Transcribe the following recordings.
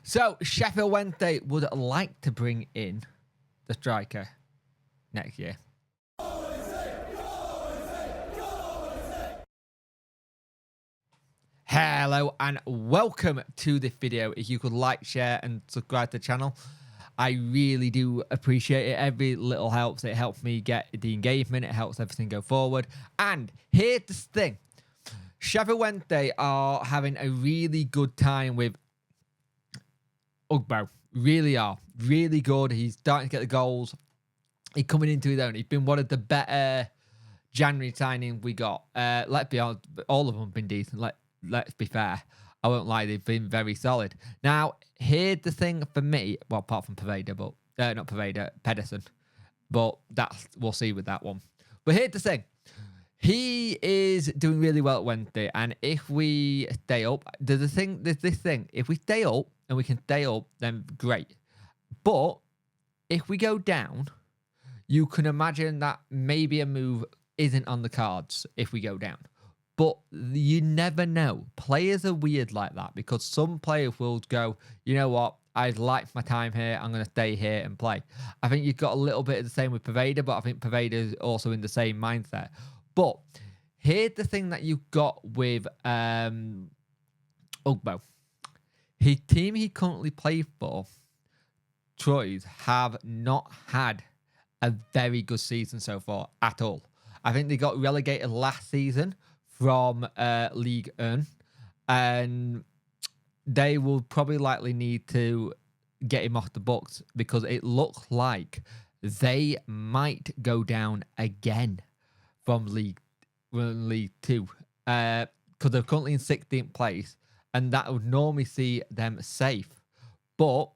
So Sheffield Wednesday would like to bring in the striker next year. Hello and welcome to this video. If you could like, share and subscribe to the channel, I really do appreciate it. Every little helps. It helps me get the engagement. It helps everything go forward. And here's the thing. Sheffield Wednesday are having a really good time with Ugbo. Really are. Really good. He's starting to get the goals. He's coming into his own. He's been one of the better January signings we got. Let's be honest, all of them have been decent. Let's be fair. I won't lie, they've been very solid. Now, here's the thing for me. Well, apart from Pato, but not Pato, Pedersen. But we'll see with that one. But here's the thing. He is doing really well at Wednesday, and if we stay up, there's this thing. If we stay up and we can stay up, then great. But if we go down, you can imagine that maybe a move isn't on the cards if we go down. But you never know. Players are weird like that because some players will go, you know what, I've liked my time here. I'm going to stay here and play. I think you've got a little bit of the same with Pato, but I think Pato is also in the same mindset. But here's the thing that you've got with Ugbo. His team he currently plays for, Troyes, have not had a very good season so far at all. I think they got relegated last season from League 1, and they will probably likely need to get him off the books because it looks like they might go down again from League 2 because they're currently in 16th place, and that would normally see them safe. But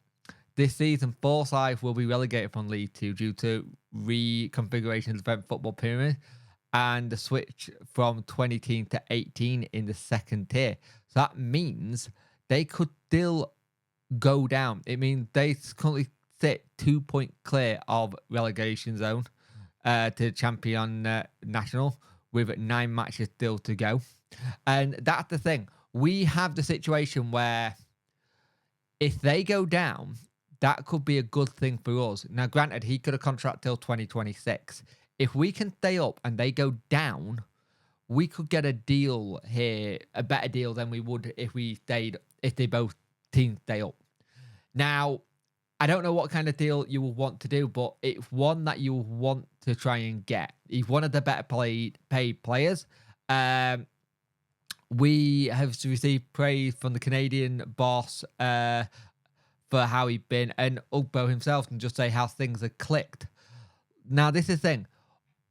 this season, Forsyth will be relegated from League 2 due to reconfiguration of the football pyramid and the switch from 20 team to 18 in the second tier. So that means they could still go down. It means they currently sit 2 point clear of relegation zone to Champion National with 9 matches still to go. And that's the thing. We have the situation where if they go down, that could be a good thing for us. Now, granted, he could have contract till 2026. If we can stay up and they go down, we could get a deal here, a better deal than we would if they both teams stay up. Now, I don't know what kind of deal you will want to do, but it's one that you want to try and get. He's one of the better paid players. We have received praise from the Canadian boss for how he's been, and Ugbo himself can just say how things have clicked. Now, this is the thing.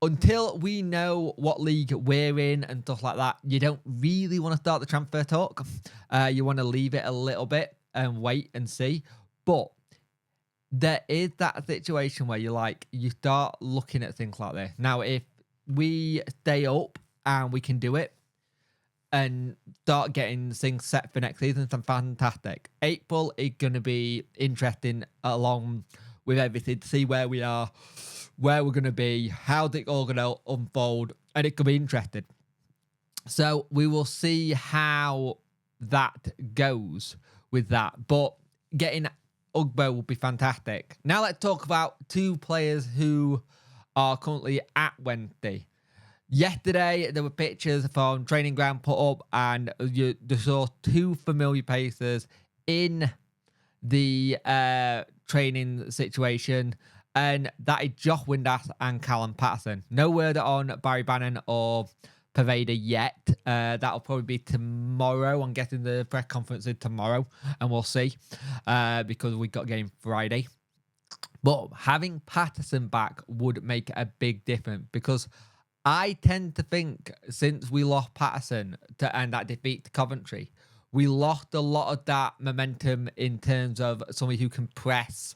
Until we know what league we're in and stuff like that, you don't really want to start the transfer talk. You want to leave it a little bit and wait and see. But there is that situation where you start looking at things like this. Now, if we stay up and we can do it and start getting things set for next season, it's fantastic. April is going to be interesting along with everything to see where we are, where we're going to be, how it's all going to unfold, and it could be interesting. So we will see how that goes with that. But getting Ugbo will be fantastic. Now let's talk about 2 players who are currently at Wednesday. Yesterday, there were pictures from training ground put up, and you saw 2 familiar faces in the training situation, and that is Josh Windass and Callum Patterson. No word on Barry Bannon or Pato yet. That'll probably be tomorrow. I'm getting the press conference in tomorrow, and we'll see because we got game Friday. But having Patterson back would make a big difference because I tend to think since we lost Patterson and that defeat to Coventry, we lost a lot of that momentum in terms of somebody who can press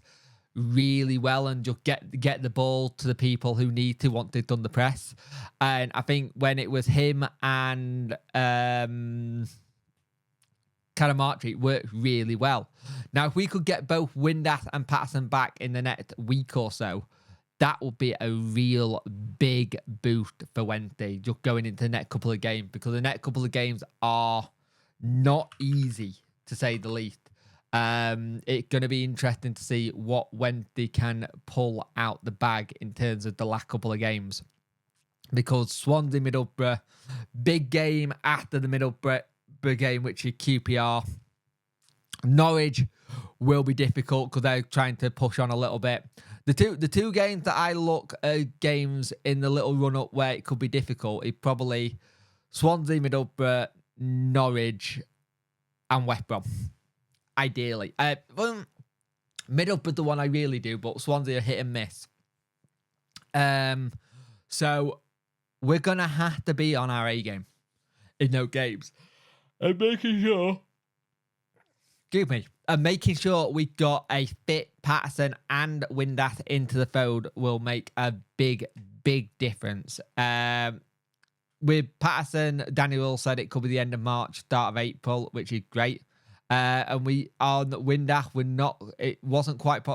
really well and just get the ball to the people who need to once they've done the press. And I think when it was him and Calamarchi, it worked really well. Now, if we could get both Windass and Patterson back in the next week or so, that will be a real big boost for Wednesday, just going into the next couple of games, because the next couple of games are not easy, to say the least. It's going to be interesting to see when they can pull out the bag in terms of the last couple of games. Because Swansea, Middlesbrough, big game after the Middlesbrough game, which is QPR. Norwich will be difficult because they're trying to push on a little bit. The two games that I look at games in the little run-up where it could be difficult is probably Swansea, Middlesbrough, Norwich, and West Brom. Ideally. Middlesbrough the one I really do, but Swansea are hit and miss. So we're going to have to be on our A game in those games. And making sure... Excuse me. And making sure we got a fit Patterson and Windass into the fold will make a big, big difference. With Patterson, Daniel said it could be the end of March, start of April, which is great. And we on Windass, it wasn't quite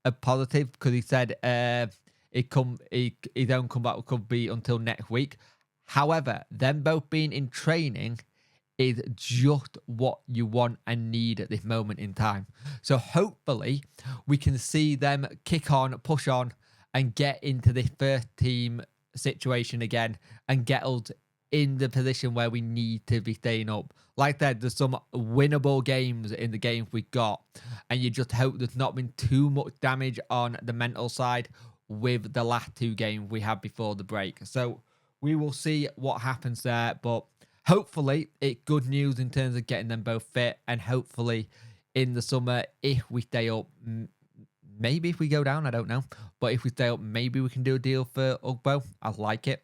a positive because he said his own comeback could be until next week. However, them both being in training is just what you want and need at this moment in time. So hopefully we can see them kick on, push on, and get into the first team situation again and get us in the position where we need to be staying up. Like that, there's some winnable games in the games we got, and you just hope there's not been too much damage on the mental side with the last two games we had before the break. So we will see what happens there, but hopefully it's good news in terms of getting them both fit, and hopefully in the summer, if we stay up, maybe if we go down, I don't know, but if we stay up, maybe we can do a deal for Ugbo. I like it.